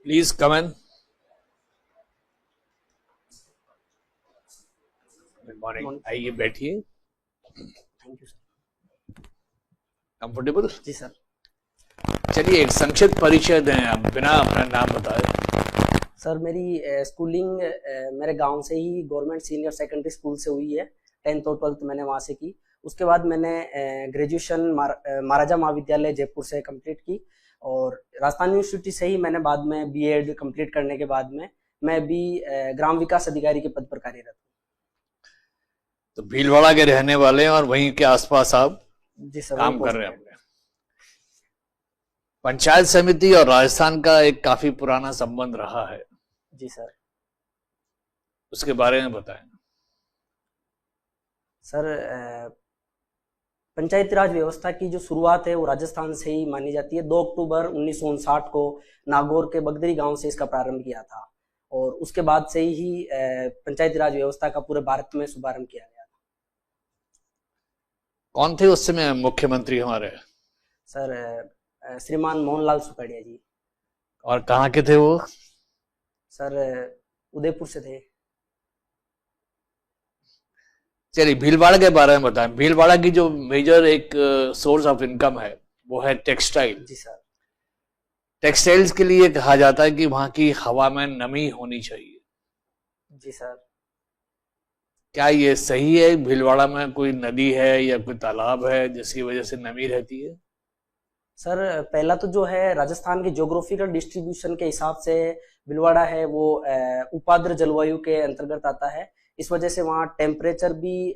Please come in. Good morning. आइए बैठिए. Thank you sir. Comfortable? जी सर. चलिए एक संक्षिप्त परिचय दें आप बिना अपना नाम बताए. सर मेरी स्कूलिंग मेरे गांव से ही गवर्नमेंट सीनियर सेकेंडरी स्कूल से हुई है. 10th और 12th मैंने वहाँ से की. उसके बाद मैंने ग्रेजुएशन महाराजा महाविद्यालय जयपुर से कंप्लीट की और राजस्थान यूनिवर्सिटी से ही मैंने बाद में बीएड कंप्लीट करने के बाद में मैं भी ग्राम विकास अधिकारी के पद पर कार्यरत हूँ. तो भीलवाड़ा के रहने वाले हैं और वहीं के आसपास आप जी सर. काम कर रहे हैं. अपने पंचायत समिति और राजस्थान का एक काफी पुराना संबंध रहा है. जी सर. उसके बारे में बताएं. सर पंचायती राज व्यवस्था की जो शुरुआत है वो राजस्थान से ही मानी जाती है. 2 अक्टूबर 1959 को नागौर के बगदरी गांव से इसका प्रारंभ किया था और उसके बाद से ही पंचायती राज व्यवस्था का पूरे भारत में शुभारंभ किया गया था. कौन थे उस समय मुख्यमंत्री हमारे? सर श्रीमान मोहनलाल सुखाड़िया जी. और कहाँ के थे वो? सर उदयपुर से थे. चलिए भीलवाड़ा के बारे में बताएं. भीलवाड़ा की जो मेजर एक सोर्स ऑफ इनकम है वो है टेक्सटाइल. जी सर. टेक्सटाइल्स के लिए कहा जाता है कि वहां की हवा में नमी होनी चाहिए. जी सर. क्या ये सही है? भीलवाड़ा में कोई नदी है या कोई तालाब है जिसकी वजह से नमी रहती है? सर पहला तो जो है राजस्थान के ज्योग्राफिकल डिस्ट्रीब्यूशन के हिसाब से भीलवाड़ा है वो उपाद्र जलवायु के अंतर्गत आता है. इस वजह से वहाँ टेम्परेचर भी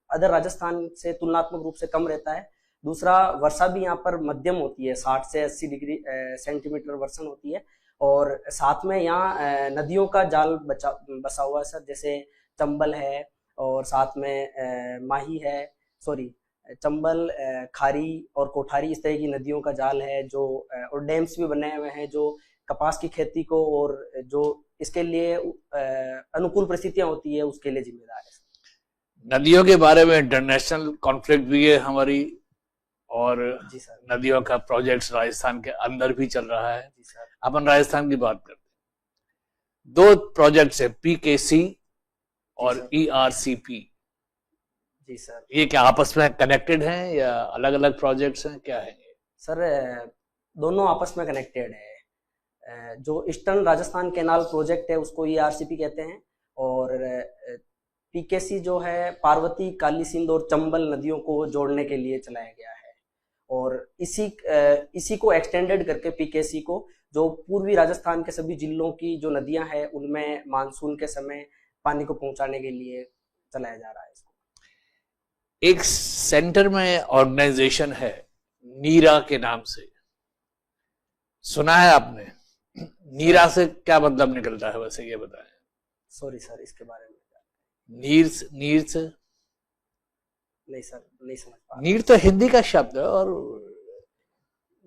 अदर राजस्थान से तुलनात्मक रूप से कम रहता है. दूसरा वर्षा भी यहाँ पर मध्यम होती है. 60 से 80 डिग्री सेंटीमीटर वर्षा होती है और साथ में यहाँ नदियों का जाल बसा हुआ है सर. जैसे चंबल है और साथ में माही है, सॉरी चंबल, खारी और कोठारी, इस तरह की नदियों का जाल है जो और डैम्स भी बने हुए हैं जो कपास की खेती को और जो इसके लिए अनुकूल परिस्थितियां होती है उसके लिए जिम्मेदार है. नदियों के बारे में इंटरनेशनल कॉन्फ्लिक्ट भी है हमारी और जी सर. नदियों का प्रोजेक्ट राजस्थान के अंदर भी चल रहा है. जी सर. अपन राजस्थान की बात करते हैं. 2 प्रोजेक्ट्स है, पीकेसी और ईआरसीपी. जी सर. ये क्या आपस में कनेक्टेड हैं या अलग अलग प्रोजेक्ट्स हैं, क्या है? सर दोनों आपस में कनेक्टेड है. जो ईस्टर्न राजस्थान कैनाल प्रोजेक्ट है उसको ईआरसीपी कहते हैं और पीकेसी जो है पार्वती, काली सिंध और चंबल नदियों को जोड़ने के लिए चलाया गया है और इसी को एक्सटेंडेड करके पीकेसी को जो पूर्वी राजस्थान के सभी जिलों की जो नदियां हैं उनमें मानसून के समय पानी को पहुंचाने के लिए चलाया जा रहा है इसको. एक सेंटर में ऑर्गेनाइजेशन है नीरा के नाम से, सुना है आपने? नीरा से क्या मतलब निकलता है वैसे ये बताएं. सॉरी सर इसके बारे में नीर से नहीं सर, नहीं समझ पा. नीर तो हिंदी का शब्द है और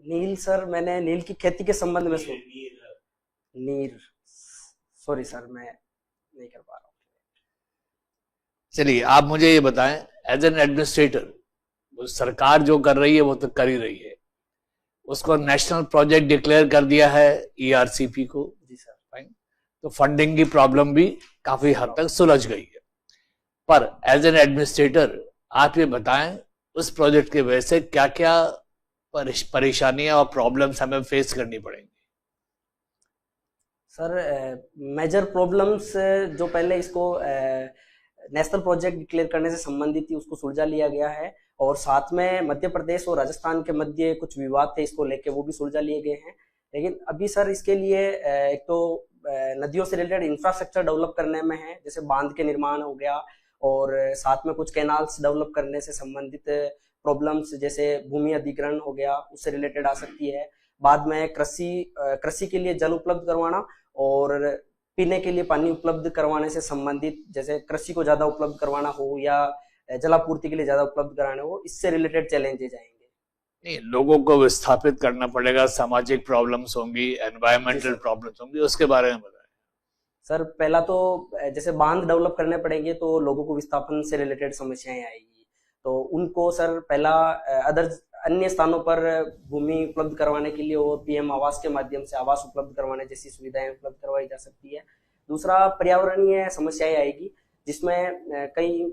नील सर मैंने नील की खेती के संबंध में नीर, सॉरी सर मैं नहीं कर पा रहा हूँ. चलिए आप मुझे ये बताएं, एज एन एडमिनिस्ट्रेटर सरकार जो कर रही है वो तो कर ही रही है, उसको नेशनल प्रोजेक्ट डिक्लेयर कर दिया है ईआरसीपी को. जी सर. फाइन. तो फंडिंग की प्रॉब्लम भी काफी हद तक सुलझ गई है. पर एज एन एडमिनिस्ट्रेटर आप ये बताएं उस प्रोजेक्ट की वजह से क्या क्या परेशानियां और प्रॉब्लम्स हमें फेस करनी पड़ेंगी? सर मेजर प्रॉब्लम्स जो पहले इसको नेशनल प्रोजेक्ट डिक्लेयर करने से संबंधित थी उसको सुलझा लिया गया है और साथ में मध्य प्रदेश और राजस्थान के मध्य कुछ विवाद थे इसको लेके, वो भी सुलझा लिए गए हैं. लेकिन अभी सर इसके लिए एक तो नदियों से रिलेटेड इंफ्रास्ट्रक्चर डेवलप करने में है, जैसे बांध के निर्माण हो गया और साथ में कुछ कैनाल्स डेवलप करने से संबंधित प्रॉब्लम्स जैसे भूमि अधिग्रहण हो गया उससे रिलेटेड आ सकती है. बाद में कृषि के लिए जल उपलब्ध करवाना और पीने के लिए पानी उपलब्ध करवाने से संबंधित, जैसे कृषि को ज्यादा उपलब्ध करवाना हो या जलापूर्ति के लिए ज्यादा उपलब्ध कराना हो, इससे रिलेटेड चैलेंजेस आएंगे. नहीं, लोगों को विस्थापित करना पड़ेगा, सामाजिक प्रॉब्लम्स होंगी, एनवायरमेंटल प्रॉब्लम्स होंगी, उसके बारे में बताएं. सर पहला तो जैसे बांध डेवलप करने पड़ेंगे तो लोगों को विस्थापन से रिलेटेड समस्याएं आएगी, तो उनको सर पहला अन्य स्थानों पर भूमि उपलब्ध करवाने के लिए और पीएम आवास के माध्यम से आवास उपलब्ध करवाने जैसी सुविधाएं उपलब्ध करवाई जा सकती है। दूसरा पर्यावरणीय समस्याएं आएगी, जिसमें कई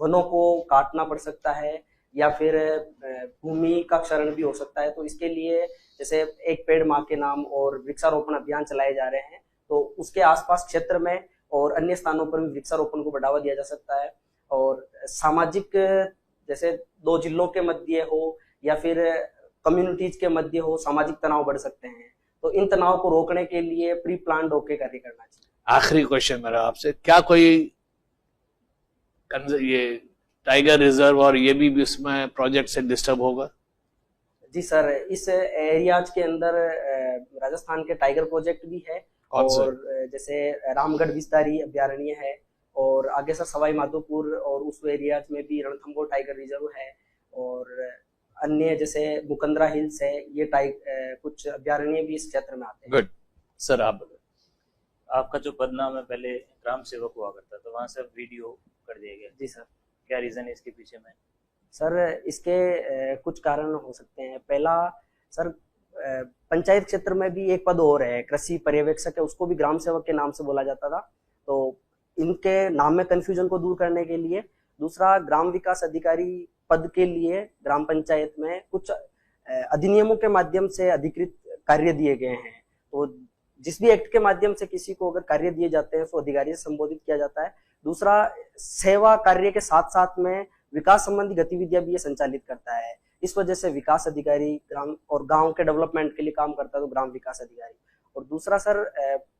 वनों को काटना पड़ सकता है या फिर भूमि का क्षरण भी हो सकता है। तो इसके लिए जैसे एक पेड़ माँ के नाम और वृक्षारोपण अभियान चलाए जा रहे हैं, तो उसके आसपास क्षेत्र में और अन्य स्थानों पर भी वृक्षारोपण को बढ़ावा दिया जा सकता है। और सामाजिक, जैसे दो जिलों के मध्य हो या फिर कम्युनिटीज के मध्य हो, सामाजिक तनाव बढ़ सकते हैं, तो इन तनाव को रोकने के लिए प्री प्लान्ड होकर कार्य करना चाहिए। आखिरी क्वेश्चन मेरा आपसे, क्या कोई ये टाइगर रिजर्व और ये भी उसमें प्रोजेक्ट से डिस्टर्ब होगा? जी सर, इस एरियाज के अंदर राजस्थान के टाइगर प्रोजेक्ट भी है, और जैसे रामगढ़ विस्तारी अभ्यारण्य है, और आगे सर सवाई माधोपुर और उस एरियाज में भी रणथंभौर टाइगर रिजर्व है, और अन्य जैसे मुकंदरा हिल्स है, ये कुछ अभ्यारण्य भी इस क्षेत्र में आते हैं। गुड सर, आप आपका जो पद नाम है पहले ग्राम सेवक हुआ करता, तो वहाँ से वीडियो कर दिया गया। जी सर। क्या रीजन है इसके पीछे में? सर इसके कुछ कारण हो सकते हैं। पहला सर, पंचायत क्षेत्र में भी एक पद और है, कृषि पर्यवेक्षक है, उसको भी ग्राम सेवक के नाम से बोला जाता था, तो इनके नाम में कंफ्यूजन को दूर करने के लिए। दूसरा, ग्राम विकास अधिकारी पद के लिए ग्राम पंचायत में कुछ अधिनियमों के माध्यम से अधिकृत कार्य दिए गए हैं, तो जिस भी एक्ट के माध्यम से किसी को अगर कार्य दिए जाते हैं तो अधिकारी से संबोधित किया जाता है। दूसरा, सेवा कार्य के साथ साथ में विकास संबंधी गतिविधियां भी ये संचालित करता है, इस वजह से विकास अधिकारी ग्राम और गांव के डेवलपमेंट के लिए काम करता है, तो ग्राम विकास अधिकारी। और दूसरा सर,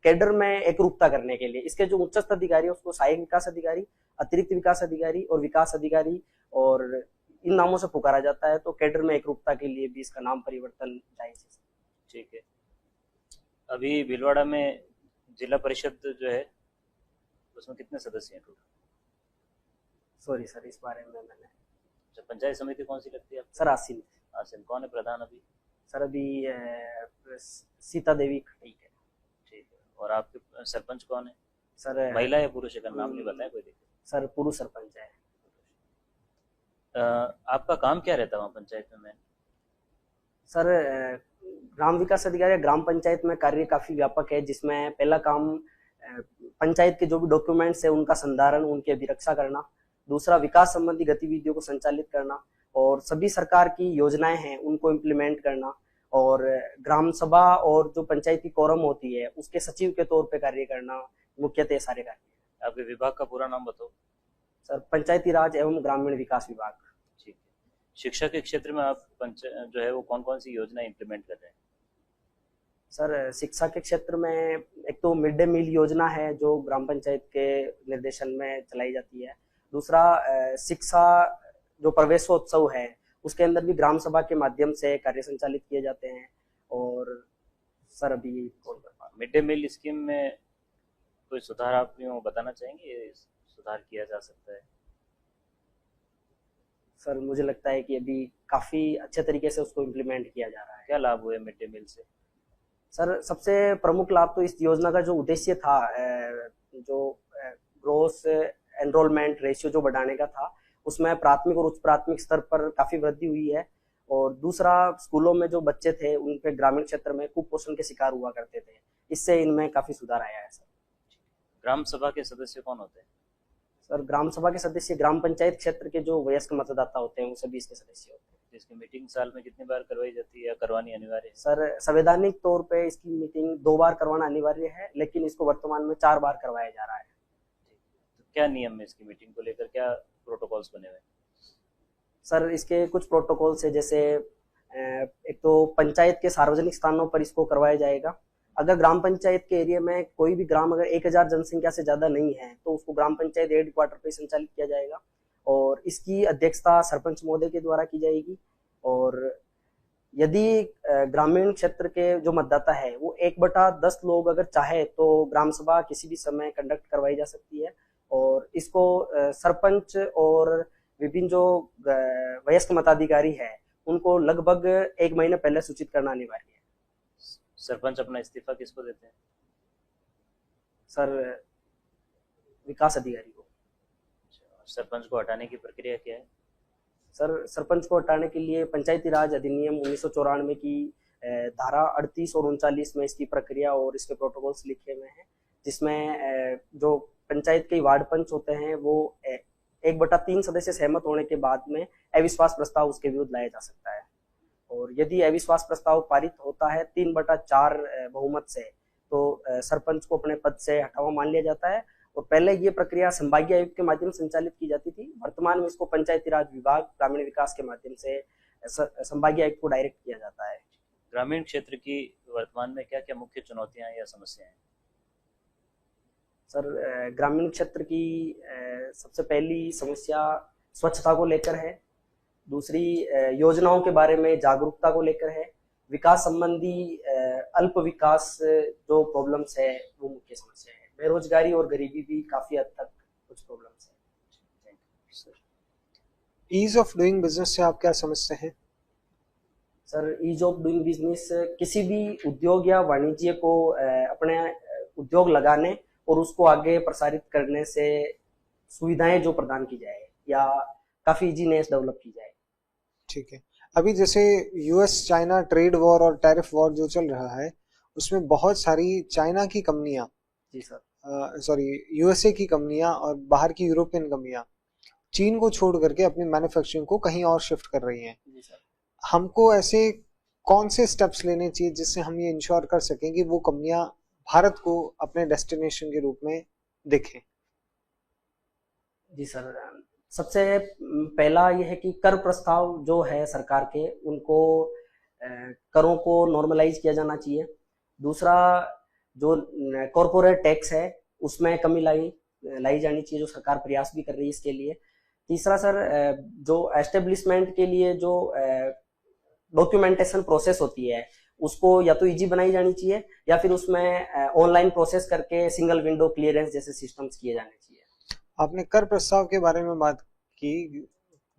कैडर में एकरूपता करने के लिए इसके जो उच्चस्थ अधिकारी है उसको सहायक विकास अधिकारी, अतिरिक्त विकास अधिकारी और विकास अधिकारी और इन नामों से पुकारा जाता है, तो कैडर में एकरूपता के लिए भी इसका नाम परिवर्तन जायज है। ठीक है। अभी भीलवाड़ा में जिला परिषद जो है उसमें कितने सदस्य हैं टोटल? सॉरी सर, इस बारे में मैंने। अच्छा, पंचायत समिति कौन सी लगती है सर आसिन। आसिन। कौन है प्रधान अभी? सर अभी सीता देवी खटीक है। ठीक है। और आपके सरपंच कौन है? सर महिला या पुरुष है? नाम नहीं बताया, कोई दिक्कत? सर पुरुष सरपंच है। आपका काम क्या रहता है वहाँ पंचायत में? सर ग्राम विकास अधिकारी ग्राम पंचायत में कार्य काफी व्यापक है, जिसमें पहला काम पंचायत के जो भी डॉक्यूमेंट्स है उनका संधारण, उनकी अभिरक्षा करना। दूसरा, विकास संबंधी गतिविधियों को संचालित करना, और सभी सरकार की योजनाएं हैं उनको इम्प्लीमेंट करना, और ग्राम सभा और जो पंचायत की कोरम होती है उसके सचिव के तौर पे कार्य करना, मुख्यतः सारे कार्य। आपके विभाग का पूरा नाम बताओ। सर पंचायती राज एवं ग्रामीण विकास विभाग। ठीक है। शिक्षा के क्षेत्र में आप जो है वो कौन कौन सी योजना इम्प्लीमेंट कर रहे हैं? सर शिक्षा के क्षेत्र में एक तो मिड डे मील योजना है जो ग्राम पंचायत के निर्देशन में चलाई जाती है। दूसरा, शिक्षा जो प्रवेशोत्सव है उसके अंदर भी ग्राम सभा के माध्यम से कार्य संचालित किए जाते हैं। और सर अभी मिड डे मील स्कीम में कोई सुधार आप यूँ बताना चाहेंगे, ये सुधार किया जा सकता है? सर मुझे लगता है कि अभी काफी अच्छे तरीके से उसको इम्प्लीमेंट किया जा रहा है। क्या लाभ हुए मिड डे मील से? सर सबसे प्रमुख लाभ तो इस योजना का जो उद्देश्य था, जो ग्रोस एनरोलमेंट रेशियो जो बढ़ाने का था, उसमें प्राथमिक और उच्च प्राथमिक स्तर पर काफी वृद्धि हुई है। और दूसरा, स्कूलों में जो बच्चे थे उन पे ग्रामीण क्षेत्र में कुपोषण के शिकार हुआ करते थे, इससे इनमें काफी सुधार आया है। सर ग्राम सभा के सदस्य कौन होते हैं? सर ग्राम सभा के सदस्य ग्राम पंचायत क्षेत्र के जो वयस्क मतदाता होते हैं वो सभी इसके सदस्य होते हैं। इसकी मीटिंग साल में कितनी बार करवाई जाती है या करवानी अनिवार्य है? सर संवैधानिक तौर पे इसकी मीटिंग 2 बार करवाना अनिवार्य है, लेकिन इसको वर्तमान में 4 बार करवाया जा रहा है। तो क्या नियम है इसकी मीटिंग को लेकर, क्या प्रोटोकॉल्स बने हुए हैं? सर इसके कुछ प्रोटोकॉल्स है, जैसे एक तो पंचायत के सार्वजनिक स्थानों पर इसको करवाया जाएगा। अगर ग्राम पंचायत के एरिया में कोई भी ग्राम अगर 1000 जनसंख्या से ज्यादा नहीं है तो उसको ग्राम पंचायत हेड क्वार्टर पर संचालित किया जाएगा, और इसकी अध्यक्षता सरपंच महोदय के द्वारा की जाएगी। और यदि ग्रामीण क्षेत्र के जो मतदाता है वो 1/10 लोग अगर चाहे तो ग्राम सभा किसी भी समय कंडक्ट करवाई जा सकती है। और इसको सरपंच और विभिन्न जो वयस्क मताधिकारी है उनको लगभग 1 महीने पहले सूचित करना अनिवार्य है। सरपंच अपना इस्तीफा किसको देते हैं? सर विकास अधिकारी को। सरपंच को हटाने की प्रक्रिया क्या है? सर सरपंच को हटाने के लिए पंचायती राज अधिनियम 1994 की धारा 38 और 39 में इसकी प्रक्रिया और इसके प्रोटोकॉल्स लिखे हुए हैं, जिसमें जो पंचायत के वार्ड पंच होते हैं वो 1/3 सदस्य सहमत होने के बाद में अविश्वास प्रस्ताव उसके विरुद्ध लाया जा सकता है। और यदि अविश्वास प्रस्ताव पारित होता है 3/4 बहुमत से, तो सरपंच को अपने पद से हटावा मान लिया जाता है। और पहले ये प्रक्रिया संभागीय आयुक्त के माध्यम से संचालित की जाती थी। वर्तमान में इसको पंचायती राज विभाग ग्रामीण विकास के माध्यम से संभागीय आयुक्त को डायरेक्ट किया जाता है। ग्रामीण क्षेत्र की वर्तमान में क्या क्या मुख्य चुनौतियां या समस्याएं हैं? सर ग्रामीण क्षेत्र की सबसे पहली समस्या स्वच्छता को लेकर है। दूसरी योजनाओं के बारे में जागरूकता को लेकर है। विकास संबंधी अल्प विकास जो प्रॉब्लम्स है वो मुख्य समस्या है। बेरोजगारी और गरीबी भी काफी हद तक कुछ प्रॉब्लम्स है। ईज ऑफ डूइंग बिजनेस से आप क्या समझते हैं? Sir ease of doing business किसी भी उद्योग या वाणिज्य को अपने उद्योग लगाने और उसको आगे प्रसारित करने से सुविधाएं जो प्रदान की जाए या काफी इजीनेस डेवलप की जाए। ठीक है। अभी जैसे यूएस चाइना ट्रेड वॉर और टैरिफ वॉर जो चल रहा है, उसमें बहुत सारी चाइना की कंपनियां, जी सर, यूएसए की कंपनियां और बाहर की यूरोपियन कंपनियां चीन को छोड़ करके अपनी मैन्युफैक्चरिंग को कहीं और शिफ्ट कर रही हैं। जी सर। हमको ऐसे कौन से स्टेप्स लेने चाहिए जिससे हम ये इंश्योर कर सकें कि वो कंपनियां भारत को अपने डेस्टिनेशन के रूप में देखें? जी सर, सबसे पहला ये है कि कर प्रस्ताव जो है सरकार के, उनको करों को नॉर्मलाइज किया जाना चाहिए। दूसरा, जो कॉरपोरेट टैक्स है उसमें कमी लाई जानी चाहिए, जो सरकार प्रयास भी कर रही है इसके लिए। तीसरा सर, जो एस्टेब्लिशमेंट के लिए जो डॉक्यूमेंटेशन प्रोसेस होती है उसको या तो इजी बनाई जानी चाहिए या फिर उसमें ऑनलाइन प्रोसेस करके सिंगल विंडो क्लियरेंस जैसे सिस्टम्स किए जाने चाहिए। आपने कर प्रस्ताव के बारे में बात की,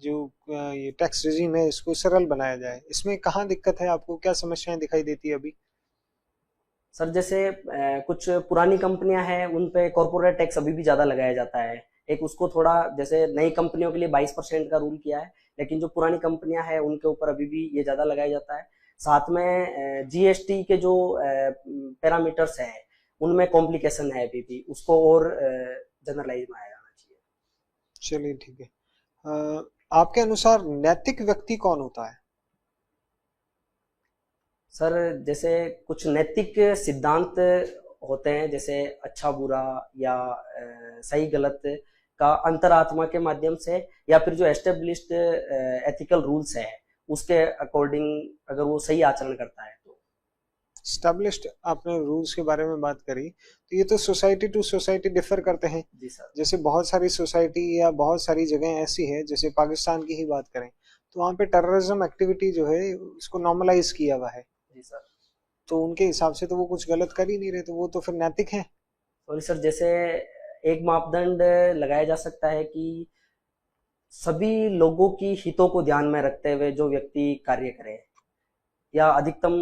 जो ये टैक्स रेजिम है इसको सरल बनाया जाए, इसमें कहाँ दिक्कत है? आपको क्या समस्याएं दिखाई देती है अभी? सर जैसे कुछ पुरानी कंपनियां हैं उन पे कॉर्पोरेट टैक्स अभी भी ज्यादा लगाया जाता है। एक उसको थोड़ा, जैसे नई कंपनियों के लिए 22% का रूल किया है, लेकिन जो पुरानी कंपनियां हैं उनके ऊपर अभी भी ये ज्यादा लगाया जाता है। साथ में जीएसटी के जो पैरामीटर्स है उनमें कॉम्प्लिकेशन है अभी भी, उसको और जनरलाइज बनाया जाना चाहिए। चलिए ठीक है। आपके अनुसार नैतिक व्यक्ति कौन होता है? सर जैसे कुछ नैतिक सिद्धांत होते हैं, जैसे अच्छा बुरा या सही गलत का अंतरात्मा के माध्यम से, या फिर जो एस्टेब्लिश्ड एथिकल रूल्स है उसके अकॉर्डिंग अगर वो सही आचरण करता है तो। एस्टेब्लिश्ड, आपने रूल्स के बारे में बात करी, तो ये तो सोसाइटी टू सोसाइटी डिफर करते हैं। जी सर। जैसे बहुत सारी सोसाइटी या बहुत सारी जगह ऐसी है, जैसे पाकिस्तान की ही बात करें तो वहाँ पे टेररिज्म एक्टिविटी जो है उसको नॉर्मलाइज किया हुआ है। जी सर। तो उनके हिसाब से तो वो कुछ गलत कर ही नहीं रहे, तो वो तो फिर नैतिक है। सॉरी सर, जैसे एक मापदंड लगाया जा सकता है कि सभी लोगों की हितों को ध्यान में रखते हुए जो व्यक्ति कार्य करे या अधिकतम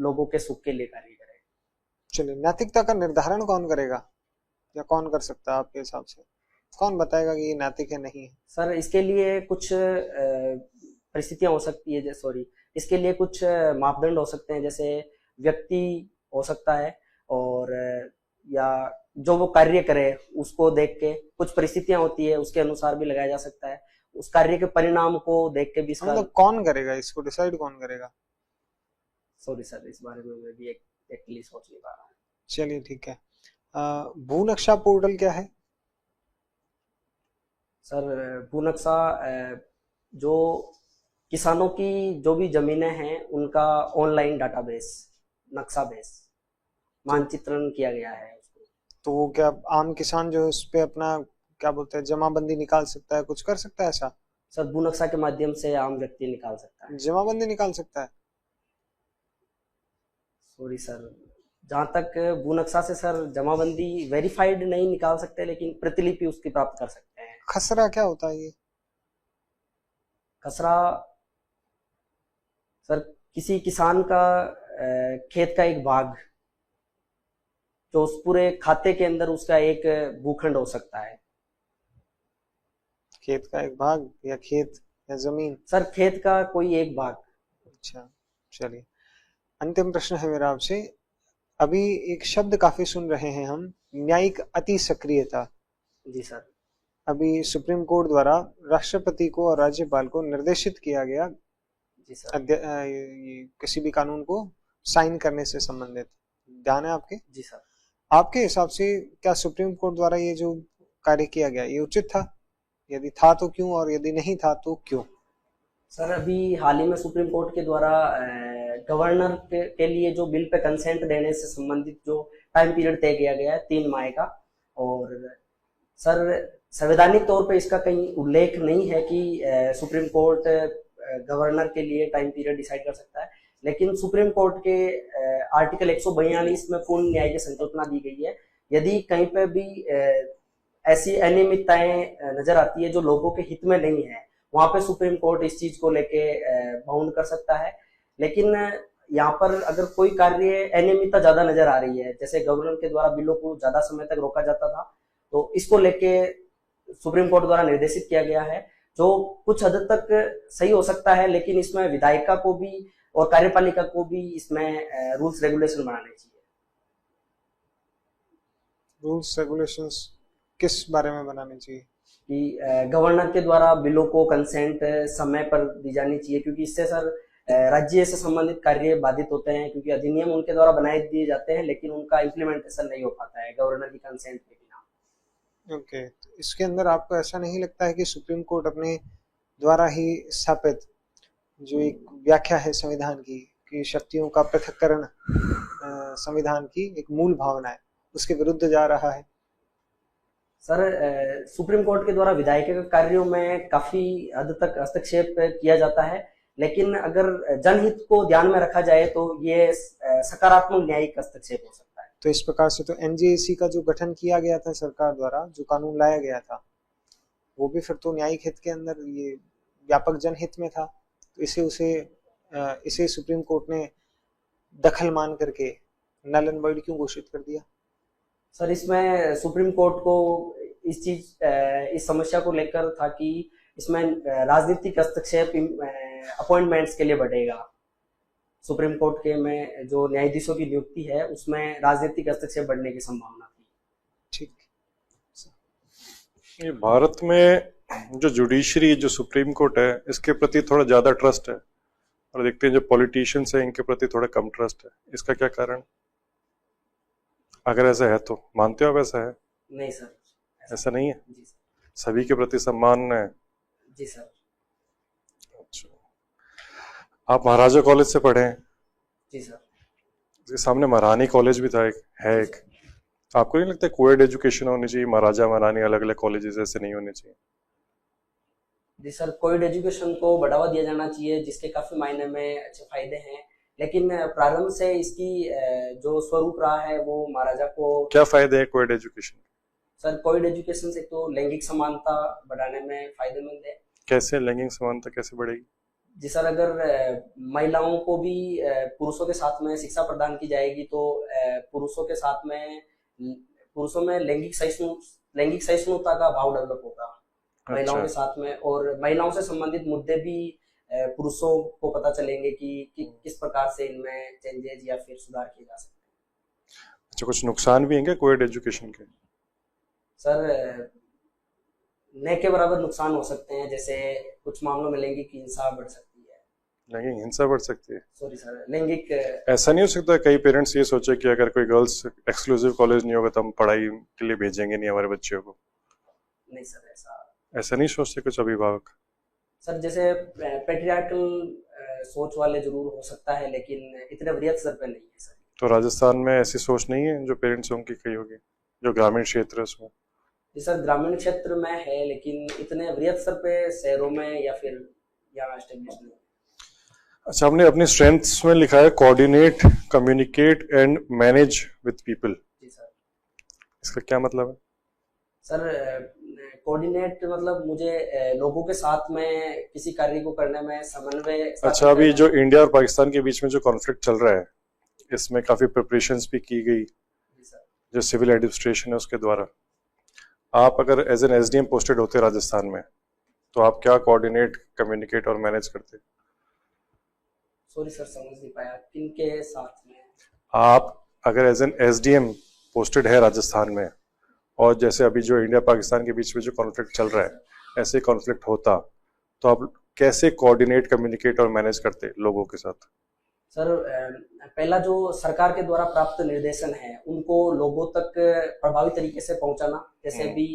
लोगों के सुख के लिए कार्य करे। चलिए, नैतिकता का निर्धारण कौन करेगा या कौन कर सकता है आपके हिसाब से? कौन बताएगा कि ये नैतिक है नहीं है? सर इसके लिए कुछ परिस्थितियां हो सकती है, इसके लिए कुछ मापदंड हो सकते हैं, जैसे व्यक्ति हो सकता है और या जो वो कार्य करे उसको देख के कुछ परिस्थितियां होती है उसके अनुसार भी लगाया जा सकता है। उस कार्य के परिणाम को देख के भी इसका मतलब कौन करेगा, इसको डिसाइड कौन करेगा? सॉरी सर, इस बारे में मैं भी एक्चुअली सोच नहीं पा रहा हूँ। चलिए ठीक है। भूनक्शा पोर्टल क्या है? सर भूनक्शा जो किसानों की जो भी जमीनें हैं उनका ऑनलाइन डाटाबेस, नक्शा बेस मानचित्रण किया गया है उसको। तो वो क्या आम किसान जो है उस पे अपना क्या बोलते हैं जमाबंदी निकाल सकता है, कुछ कर सकता है ऐसा? सर भूनक्शा के माध्यम से आम व्यक्ति निकाल सकता है, जमाबंदी निकाल सकता है? सॉरी सर, जहाँ तक भूनक्शा से सर जमाबंदी वेरीफाइड नहीं निकाल सकते, लेकिन प्रतिलिपि उसकी प्राप्त कर सकते हैं। खसरा क्या होता है ये? खसरा सर किसी किसान का खेत का एक भाग जो उस पूरे खाते के अंदर उसका एक भूखंड हो सकता है। खेत का एक भाग या खेत या जमीन? सर खेत का कोई एक भाग। अच्छा, चलिए। अंतिम प्रश्न है मेरा आपसे। अभी एक शब्द काफी सुन रहे हैं हम, न्यायिक अति सक्रियता। जी सर। अभी सुप्रीम कोर्ट द्वारा राष्ट्रपति को और राज्यपाल को निर्देशित किया गया जी सर। ये किसी भी कानून को साइन करने से संबंधित, ध्यान है आपके? जी सर। आपके हिसाब से क्या सुप्रीम कोर्ट द्वारा ये जो कार्य किया गया ये उचित था? यदि था तो क्यों, और यदि नहीं था तो क्यों? सर अभी हाल ही में सुप्रीम कोर्ट के द्वारा गवर्नर के लिए जो बिल पे कंसेंट देने से संबंधित जो टाइम पीरियड तय किया गया है 3 माह का, और सर संवैधानिक तौर पे इसका कहीं उल्लेख नहीं है कि सुप्रीम कोर्ट गवर्नर के लिए टाइम पीरियड डिसाइड कर सकता है, लेकिन सुप्रीम कोर्ट के आर्टिकल 142 में पूर्ण न्याय की संकल्पना दी गई है। यदि कहीं पे भी ऐसी अनियमितताएं नजर आती है जो लोगों के हित में नहीं है, वहां पे सुप्रीम कोर्ट इस चीज को लेके बाउंड कर सकता है। लेकिन यहाँ पर अगर कोई कार्य अनियमितता ज्यादा नजर आ रही है, जैसे गवर्नर के द्वारा बिलों को ज्यादा समय तक रोका जाता था, तो इसको लेके सुप्रीम कोर्ट द्वारा निर्देशित किया गया है, जो कुछ हद तक सही हो सकता है, लेकिन इसमें विधायिका को भी और कार्यपालिका को भी इसमें रूल्स रेगुलेशन बनाने चाहिए। रूल्स रेगुलेशंस किस बारे में बनाने चाहिए? कि गवर्नर के द्वारा बिलों को कंसेंट समय पर दी जानी चाहिए, क्योंकि इससे सर राज्य से संबंधित कार्य बाधित होते हैं, क्योंकि अधिनियम उनके द्वारा बनाए दिए जाते हैं लेकिन उनका इम्प्लीमेंटेशन नहीं हो पाता है गवर्नर की कंसेंट के बिना। ओके, तो इसके अंदर आपको ऐसा नहीं लगता है कि सुप्रीम कोर्ट अपने द्वारा ही स्थापित जो एक व्याख्या है संविधान की कि शक्तियों का पृथक्करण संविधान की एक मूल भावना है, उसके विरुद्ध जा रहा है? सर सुप्रीम कोर्ट के द्वारा विधायिका कार्यों में काफी हद तक हस्तक्षेप किया जाता है, लेकिन अगर जनहित को ध्यान में रखा जाए तो ये सकारात्मक न्यायिक हस्तक्षेप हो सकता है। तो इस प्रकार से तो एनजेएसी का जो गठन किया गया था सरकार द्वारा, जो कानून लाया गया था, वो भी फिर तो न्यायिक हित के अंदर, ये व्यापक जनहित में था, तो इसे सुप्रीम कोर्ट ने दखल मान करके नल एंड वॉइड क्यों घोषित कर दिया? सर इसमें सुप्रीम कोर्ट को इस समस्या को लेकर था कि इसमें राजनीतिक हस्तक्षेप अपॉइंटमेंट्स के लिए बढ़ेगा। सुप्रीम कोर्ट के में जो न्यायाधीशों की नियुक्ति है उसमें राजनीतिक हस्तक्षेप बढ़ने की संभावना थी। ठीक। ये भारत में जो जुडिशरी, जो सुप्रीम कोर्ट है, इसके प्रति थोड़ा ज्यादा ट्रस्ट है, और देखते हैं जो पॉलिटिशियंस है इनके प्रति थोड़ा कम ट्रस्ट है। इसका क्या कारण? अगर ऐसा है तो मानते हो आप ऐसा है? नहीं सर, ऐसा नहीं है। जी सर। सभी के प्रति सम्मान है। जी सर। अच्छा, आप महाराजा कॉलेज से पढ़े हैं? जी सर। इसके सामने महारानी कॉलेज भी था, एक आपको नहीं लगता कोएड एजुकेशन होनी चाहिए? महाराजा महारानी अलग अलग कॉलेजेस ऐसे नहीं होने चाहिए? जी सर, कोएड एजुकेशन को बढ़ावा दिया जाना चाहिए, जिसके काफी मायने में अच्छे फायदे हैं, लेकिन प्रारंभ से इसकी जो स्वरूप रहा है वो महाराजा को। क्या फायदे है coed education? Sir coed education से तो लैंगिक समानता बढ़ाने में फायदेमंद है। कैसे लैंगिक समानता कैसे बढ़ेगी? जी सर, अगर महिलाओं को भी पुरुषों के साथ में शिक्षा प्रदान की जाएगी तो पुरुषों में लैंगिक सहिष्णुता का भाव डेवलप होगा महिलाओं के साथ में, और महिलाओं से संबंधित मुद्दे भी पुरुषों को पता चलेंगे कि किस प्रकार से इनमें चेंजेज या फिर सुधार किए जा सकते हैं। अच्छा, कुछ नुकसान भी हैं क्या कोएड एजुकेशन के? सर न के बराबर नुकसान हो सकते हैं, जैसे कुछ मामलों में लैंगिक हिंसा बढ़ सकती है। लैंगिक हिंसा बढ़ सकती है? सॉरी सर, लैंगिक। ऐसा नहीं हो सकता कई पेरेंट्स ये सोचे कि अगर कोई गर्ल्स एक्सक्लूसिव कॉलेज नहीं होगा तो हम पढ़ाई के लिए भेजेंगे नहीं हमारे बच्चों को? नहीं सर, ऐसा नहीं सोचते कुछ अभिभावक? सर जैसे पैट्रियार्कल सोच वाले जरूर हो सकता है, लेकिन इतने वृहद स्तर पे नहीं है सर। तो राजस्थान में ऐसी सोच नहीं है जो पेरेंट्स की कही होगी, जो ग्रामीण क्षेत्र है उसमें? जी सर, ग्रामीण क्षेत्र में है, लेकिन इतने वृहद स्तर पे शहरों में या फिर यहाँ एस्टेब्लिश नहीं। अच्छा, आपने अपनी स्ट्रेंथ्स में लिखा है coordinate, communicate and manage with people. जी सर। इसका क्या मतलब है? सर कोऑर्डिनेट मतलब मुझे लोगों के साथ में किसी कार्य को करने में समन्वय। अच्छा, अभी जो इंडिया और पाकिस्तान के बीच में जो कॉन्फ्लिक्ट चल रहा है, इसमें काफी प्रिपरेशंस भी की गई जो सिविल एडमिनिस्ट्रेशन है उसके द्वारा। आप अगर एज एन एसडीएम पोस्टेड होते राजस्थान में तो आप क्या कोऑर्डिनेट, कम्युनिकेट और मैनेज करते? सॉरी सर, समझ नहीं पाया, किनके साथ में? आप अगर एज एन एसडीएम पोस्टेड है राजस्थान में, और जैसे अभी जो इंडिया पाकिस्तान के बीच में जो कॉन्फ्लिक्ट चल रहा है, ऐसे कॉन्फ्लिक्ट होता, तो आप कैसे कोऑर्डिनेट, कम्युनिकेट और मैनेज करते लोगों के साथ? सर, पहला जो सरकार के द्वारा प्राप्त निर्देशन है उनको लोगों तक प्रभावी तरीके से पहुंचाना, जैसे भी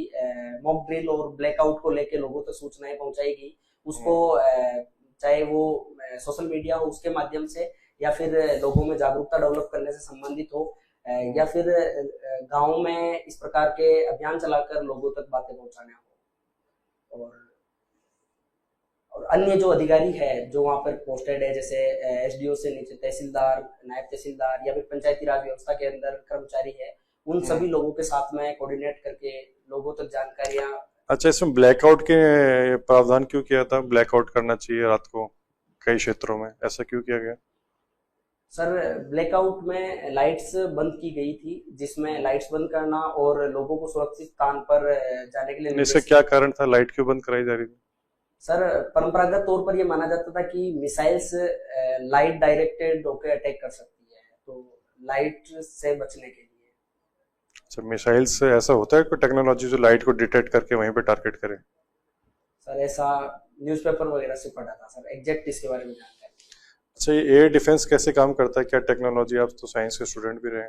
मॉक ड्रिल और ब्लैकआउट को लेके लोगों तक सूचनाएं पहुंचाएगी, उसको चाहे वो सोशल मीडिया हो उसके माध्यम से, या फिर लोगों में जागरूकता डेवलप करने से संबंधित हो, या फिर गाँव में इस प्रकार के अभियान चलाकर लोगों तक बातें पहुंचाना हो। और अन्य जो अधिकारी है जो वहाँ पर पोस्टेड है, जैसे एसडीओ से नीचे तहसीलदार, नायब तहसीलदार या फिर पंचायती राज व्यवस्था के अंदर कर्मचारी है, उन सभी लोगों के साथ में कोऑर्डिनेट करके लोगों तक जानकारियां। अच्छा, इसमें ब्लैकआउट के प्रावधान क्यों किया था? ब्लैकआउट करना चाहिए रात को कई क्षेत्रों में, ऐसा क्यों किया गया? सर, ब्लैकआउट में लाइट्स बंद की गई थी, जिसमें लाइट्स बंद करना और लोगों को सुरक्षित स्थान पर जाने के लिए। इससे क्या कारण था, लाइट क्यों बंद कराई जा रही थी? सर, परंपरागत तौर पर यह माना जाता था कि मिसाइल्स लाइट डायरेक्टेड होकर अटैक कर सकती है, तो लाइट से बचने के लिए। अच्छा, मिसाइल से ऐसा होता है कोई टेक्नोलॉजी जो लाइट को डिटेक्ट करके वहीं पे टारगेट करे? सर, ऐसा न्यूज़पेपर वगैरह से पढ़ा था सर, एग्जैक्ट इसके बारे में जानकारी। अच्छा, ये एयर डिफेंस कैसे काम करता है, क्या टेक्नोलॉजी? आप तो साइंस के स्टूडेंट भी रहे।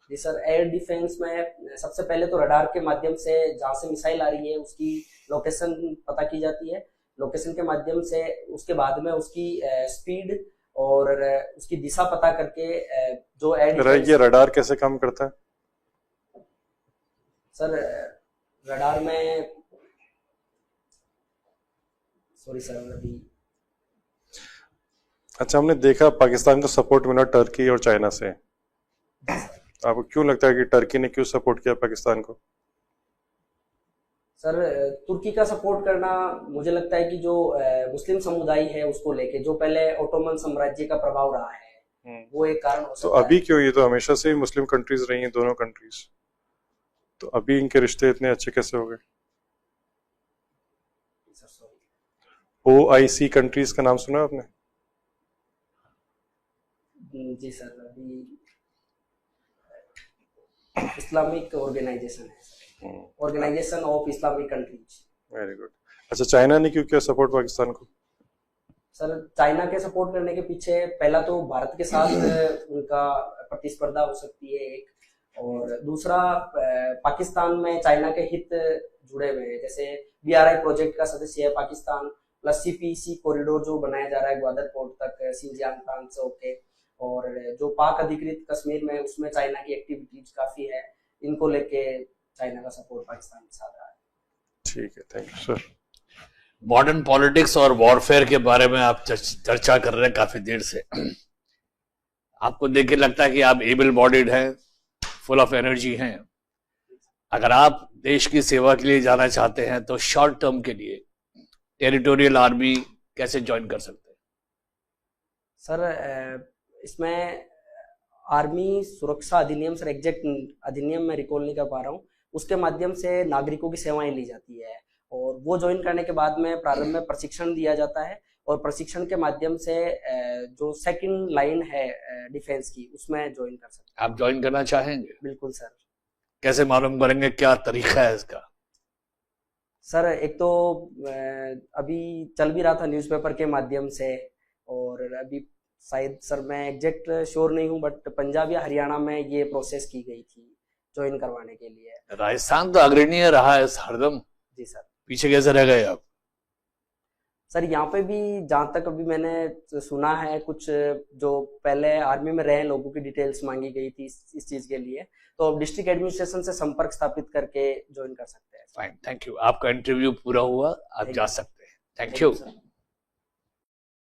जी सर, एयर डिफेंस में सबसे पहले तो रडार के माध्यम से जहाँ से मिसाइल आ रही है उसकी लोकेशन पता की जाती है, लोकेशन के माध्यम से उसके बाद में उसकी स्पीड और उसकी दिशा पता करके जो ये रडार कैसे काम करता है? सर, रडार में, सॉरी सर, अभी। अच्छा, हमने देखा पाकिस्तान को सपोर्ट मिला टर्की और चाइना से, आपको क्यों लगता है कि टर्की ने क्यों सपोर्ट किया पाकिस्तान को? सर, तुर्की का सपोर्ट करना मुझे लगता है कि जो मुस्लिम समुदाय है उसको लेके, जो पहले ओटोमन साम्राज्य का प्रभाव रहा है, वो एक कारण हो सकता है। तो अभी क्यों? ये तो हमेशा से ही मुस्लिम कंट्रीज रही हैं, दोनों कंट्रीज, तो अभी इनके रिश्ते इतने अच्छे कैसे हो गए? OIC कंट्रीज का नाम सुना आपने? जी सर, अभी इस्लामिक ऑर्गेनाइजेशन है, organization of Islamic countries. Very good. अच्छा, चाइना ने क्यों किया सपोर्ट पाकिस्तान को? सर, चाइना के सपोर्ट करने के पीछे पहला तो भारत के साथ उनका प्रतिस्पर्धा हो सकती है एक, और दूसरा पाकिस्तान में चाइना के हित जुड़े हुए हैं, जैसे BRI प्रोजेक्ट का सदस्य है पाकिस्तान, प्लस CPEC कॉरिडोर जो बनाया जा रहा है ग्वादर पोर्ट तक सिंजियांग प्रांत से होके, और जो पाक अधिकृत कश्मीर में उसमें चाइना की एक्टिविटीज काफी है, इनको लेके चाइना का सपोर्ट पाकिस्तान के साथ रहा है। ठीक है, thank you sir. Modern politics और वॉरफेयर के बारे में आप चर्चा कर रहे हैं काफी देर से। आपको देख के लगता है कि आप एबल बॉडीड हैं, फुल ऑफ एनर्जी हैं। अगर आप देश की सेवा के लिए जाना चाहते हैं तो शॉर्ट टर्म के लिए टेरिटोरियल आर्मी कैसे ज्वाइन कर सकते हैं? सर, इसमें आर्मी सुरक्षा अधिनियम, सर एग्जैक्ट अधिनियम में रिकॉल नहीं कर पा रहा हूँ, उसके माध्यम से नागरिकों की सेवाएं ली जाती है, और वो ज्वाइन करने के बाद में प्रारंभ में प्रशिक्षण दिया जाता है, और प्रशिक्षण के माध्यम से जो सेकंड लाइन है डिफेंस की, उसमें ज्वाइन कर सकते हैं। आप ज्वाइन करना चाहेंगे? बिल्कुल सर। कैसे मालूम करेंगे, क्या तरीका है इसका? सर, एक तो अभी चल भी रहा था न्यूज़पेपर के माध्यम से, और अभी शायद सर मैं एग्जैक्ट श्योर नहीं हूँ, बट पंजाब या हरियाणा में ये प्रोसेस की गई थी ज्वाइन करवाने के लिए। राजस्थान तो अग्रणी रहा है हरदम। जी सर। पीछे कैसे रह गए आप? सर, यहाँ पे भी जहाँ तक अभी मैंने सुना है, कुछ जो पहले आर्मी में रहे लोगों की डिटेल्स मांगी गई थी इस चीज के लिए, तो अब डिस्ट्रिक्ट एडमिनिस्ट्रेशन से संपर्क स्थापित करके ज्वाइन कर सकते हैं। Fine, thank you. आपका इंटरव्यू पूरा हुआ, आप जा सकते हैं। Thank you.